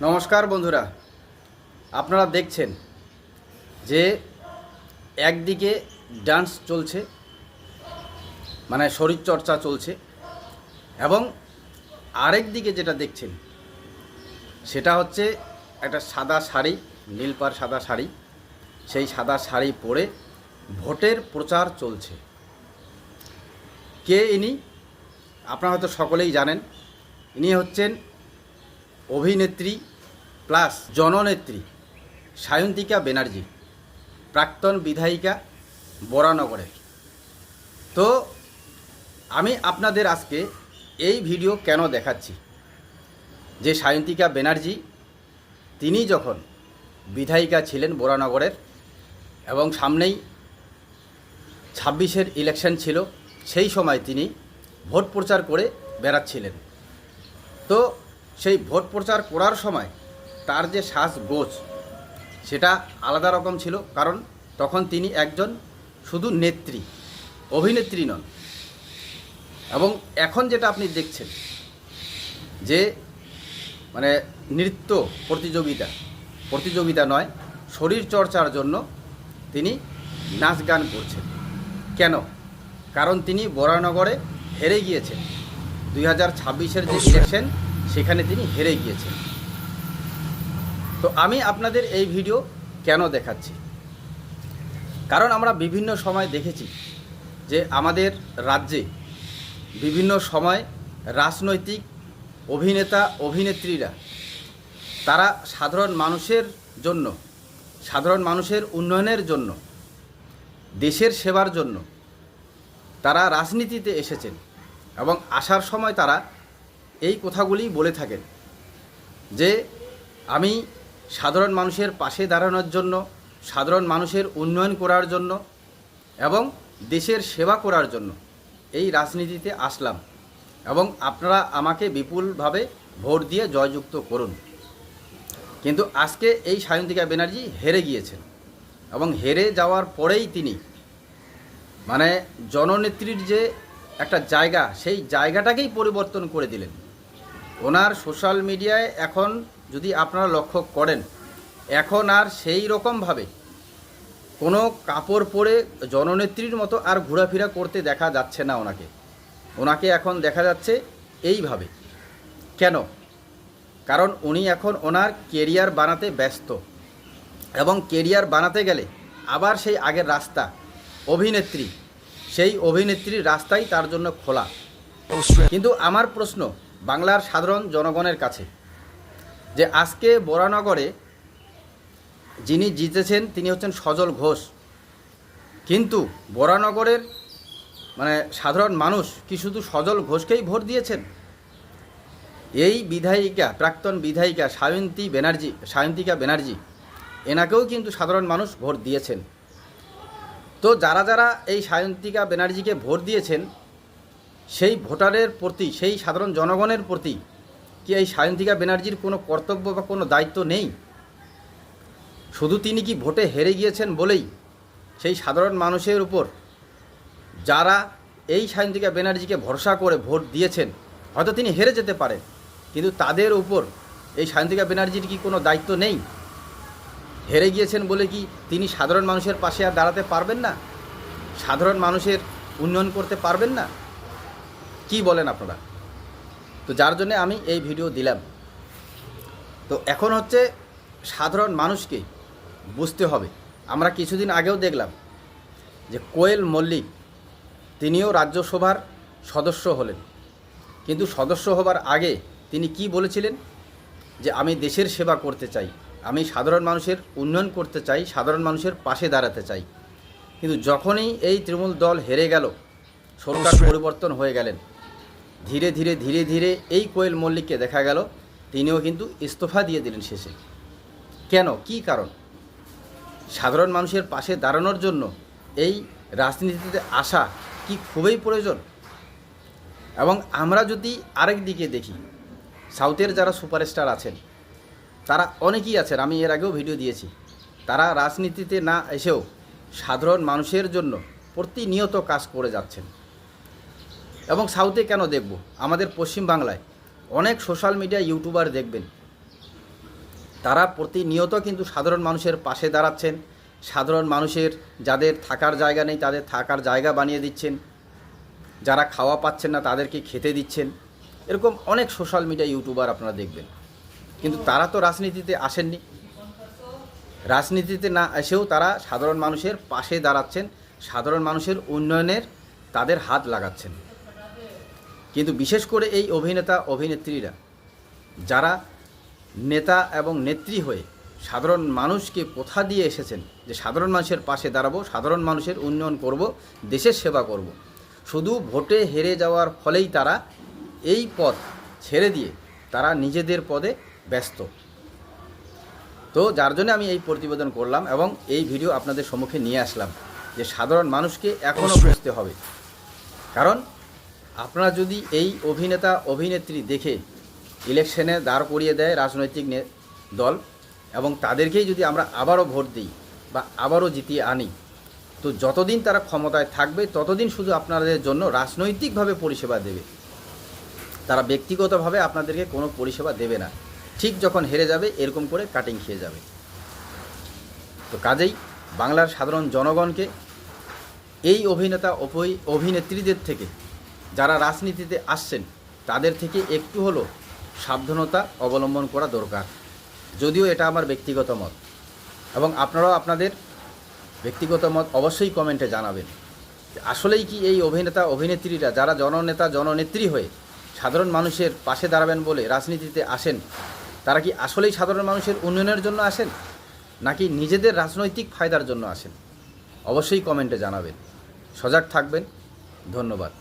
নমস্কার বন্ধুরা, আপনারা দেখছেন যে একদিকে ডান্স চলছে, মানে শরীরচর্চা চলছে, এবং আরেক দিকে যেটা দেখছেন সেটা হচ্ছে একটা সাদা শাড়ি, নীলপার সাদা শাড়ি, সেই সাদা শাড়ি পরে ভোটের প্রচার চলছে। কে ইনি? আপনারা হয়তো সকলেই জানেন। ইনি হচ্ছেন অভিনেত্রী প্লাস জননেত্রী সায়ন্তিকা ব্যানার্জি, প্রাক্তন বিধায়িকা বরানগরের। তো আমি আপনাদের আজকে এই ভিডিও কেন দেখাচ্ছি, যে সায়ন্তিকা ব্যানার্জি তিনি যখন বিধায়িকা ছিলেন বরানগরের এবং সামনেই 26-এর ইলেকশন ছিল, সেই সময় তিনি ভোট প্রচার করে বেড়াচ্ছিলেন। তো সেই ভোট প্রচার করার সময় তার যে সাজগোজ সেটা আলাদা রকম ছিল, কারণ তখন তিনি একজন শুধু নেত্রী, অভিনেত্রী নন। এবং এখন যেটা আপনি দেখছেন যে মানে নৃত্য প্রতিযোগিতা নয়, শরীরচর্চার জন্য তিনি নাচ গান করছেন। কেন? কারণ তিনি বরানগরে হেরে গিয়েছেন। 2026-এর যে ইলেকশন, সেখানে তিনি হেরে গিয়েছেন। তো আমি আপনাদের এই ভিডিও কেন দেখাচ্ছি, কারণ আমরা বিভিন্ন সময় দেখেছি যে আমাদের রাজ্যে বিভিন্ন সময় রাজনৈতিক অভিনেতা অভিনেত্রীরা তারা সাধারণ মানুষের উন্নয়নের জন্য, দেশের সেবার জন্য তারা রাজনীতিতে এসেছেন, এবং আসার সময় তারা এই কথাগুলি বলে থাকেন যে আমি সাধারণ মানুষের পাশে দাঁড়ানোর জন্য, সাধারণ মানুষের উন্নয়ন করার জন্য এবং দেশের সেবা করার জন্য এই রাজনীতিতে আসলাম, এবং আপনারা আমাকে বিপুলভাবে ভোট দিয়ে জয়যুক্ত করুন। কিন্তু আজকে এই সায়ন্তিকা ব্যানার্জি হেরে গিয়েছেন, এবং হেরে যাওয়ার পরেই তিনি মানে জননেত্রীর যে একটা জায়গা, সেই জায়গাটাকেই পরিবর্তন করে দিলেন। ওনার সোশ্যাল মিডিয়ায় এখন যদি আপনারা লক্ষ্য করেন, এখন আর সেই রকমভাবে কোনো কাপড় পরে জননেত্রীর মতো আর ঘোরাফেরা করতে দেখা যাচ্ছে না ওনাকে এখন দেখা যাচ্ছে এইভাবে। কেন? কারণ উনি এখন ওনার কেরিয়ার বানাতে ব্যস্ত, এবং কেরিয়ার বানাতে গেলে আবার সেই আগের রাস্তা অভিনেত্রী, সেই অভিনেত্রীর রাস্তাই তার জন্য খোলা। কিন্তু আমার প্রশ্ন বাংলার সাধারণ জনগণের কাছে, যে আজকে বরানগরে যিনি জিতেছেন তিনি হচ্ছেন সজল ঘোষ, কিন্তু বরানগরের মানে সাধারণ মানুষ কি শুধু সজল ঘোষকেই ভোট দিয়েছেন? এই বিধায়িকা, প্রাক্তন বিধায়িকা সায়ন্তিকা ব্যানার্জি, এনাকেও কিন্তু সাধারণ মানুষ ভোট দিয়েছেন। তো যারা এই সায়ন্তিকা ব্যানার্জিকে ভোট দিয়েছেন, সেই ভোটারের প্রতি, সেই সাধারণ জনগণের প্রতি কি এই সায়ন্তিকা ব্যানার্জির কোনো কর্তব্য বা কোনো দায়িত্ব নেই? শুধু তিনি কি ভোটে হেরে গিয়েছেন বলেই সেই সাধারণ মানুষের উপর, যারা এই সায়ন্তিকা ব্যানার্জিকে ভরসা করে ভোট দিয়েছেন, হয়তো তিনি হেরে যেতে পারেন, কিন্তু তাদের উপর এই সায়ন্তিকা ব্যানার্জির কি কোনো দায়িত্ব নেই? হেরে গিয়েছেন বলে কি তিনি সাধারণ মানুষের পাশে আর দাঁড়াতে পারবেন না? সাধারণ মানুষের উন্নয়ন করতে পারবেন না? কি বলেন আপনারা? তো যার জন্য আমি এই ভিডিও দিলাম। তো এখন হচ্ছে সাধারণ মানুষকে বুঝতে হবে। আমরা কিছুদিন আগেও দেখলাম যে কোয়েল মল্লিক তিনিও রাজ্যসভার সদস্য হলেন, কিন্তু সদস্য হবার আগে তিনি কি বলেছিলেন? যে আমি দেশের সেবা করতে চাই, আমি সাধারণ মানুষের উন্নয়ন করতে চাই, সাধারণ মানুষের পাশে দাঁড়াতে চাই। কিন্তু যখনই এই তৃণমূল দল হেরে গেল, সরকার পরিবর্তন হয়ে গেলেন, ধীরে ধীরে এই কোয়েল মল্লিককে দেখা গেল তিনিও কিন্তু ইস্তফা দিয়ে দিলেন শেষে। কেন? কি কারণ? সাধারণ মানুষের পাশে দাঁড়ানোর জন্য এই রাজনীতিতে আসা কি খুবই প্রয়োজন? এবং আমরা যদি আরেক দিকে দেখি, সাউথের যারা সুপারস্টার আছেন তারা অনেকেই আছেন, আমি এর আগেও ভিডিও দিয়েছি, তারা রাজনীতিতে না এসেও সাধারণ মানুষের জন্য প্রতিনিয়ত কাজ করে যাচ্ছেন। এবং সাউথে কেন দেখব, আমাদের পশ্চিমবাংলায় অনেক সোশ্যাল মিডিয়া ইউটিউবার দেখবেন তারা প্রতিনিয়ত কিন্তু সাধারণ মানুষের পাশে দাঁড়াচ্ছেন, সাধারণ মানুষের যাদের থাকার জায়গা নেই তাদের থাকার জায়গা বানিয়ে দিচ্ছেন, যারা খাওয়া পাচ্ছেন না তাদেরকে খেতে দিচ্ছেন। এরকম অনেক সোশ্যাল মিডিয়া ইউটিউবার আপনারা দেখবেন। কিন্তু তারা তো রাজনীতিতে আসেননি, রাজনীতিতে না এসেও তারা সাধারণ মানুষের পাশে দাঁড়াচ্ছেন, সাধারণ মানুষের উন্নয়নের তাদের হাত লাগাচ্ছেন। কিন্তু বিশেষ করে এই অভিনেতা অভিনেত্রীরা যারা নেতা এবং নেত্রী হয়ে সাধারণ মানুষকে কথা দিয়ে এসেছেন যে সাধারণ মানুষের পাশে দাঁড়াবো, সাধারণ মানুষের উন্নয়ন করব, দেশের সেবা করব, শুধু ভোটে হেরে যাওয়ার ফলেই তারা এই পথ ছেড়ে দিয়ে তারা নিজেদের পদে ব্যস্ত। তো যার জন্য আমি এই প্রতিবেদন করলাম এবং এই ভিডিও আপনাদের সম্মুখে নিয়ে আসলাম যে সাধারণ মানুষকে এখনও বুঝতে হবে। কারণ আপনারা যদি এই অভিনেতা অভিনেত্রী দেখে ইলেকশনে দাঁড় করিয়ে দেয় রাজনৈতিক দল এবং তাদেরকেই যদি আমরা আবারও ভোট দিই বা আবারও জিতিয়ে আনি, তো যতদিন তারা ক্ষমতায় থাকবে ততদিন শুধু আপনাদের জন্য রাজনৈতিকভাবে পরিষেবা দেবে, তারা ব্যক্তিগতভাবে আপনাদেরকে কোনো পরিষেবা দেবে না। ঠিক যখন হেরে যাবে এরকম করে কাটিং খেয়ে যাবে। তো কাজেই বাংলার সাধারণ জনগণকে এই অভিনেতা অভিনেত্রীদের থেকে যারা রাজনীতিতে আসছেন তাদের থেকে একটু হলেও সাবধানতা অবলম্বন করা দরকার। যদিও এটা আমার ব্যক্তিগত মত, এবং আপনারাও আপনাদের ব্যক্তিগত মত অবশ্যই কমেন্টে জানাবেন। আসলেই কি এই অভিনেতা অভিনেত্রীরা যারা জননেতা জননেত্রী হয়ে সাধারণ মানুষের পাশে দাঁড়াবেন বলে রাজনীতিতে আসেন, তারা কি আসলেই সাধারণ মানুষের উন্নয়নের জন্য আসেন নাকি নিজেদের রাজনৈতিক ফায়দার জন্য আসেন? অবশ্যই কমেন্টে জানাবেন। সজাগ থাকবেন। ধন্যবাদ।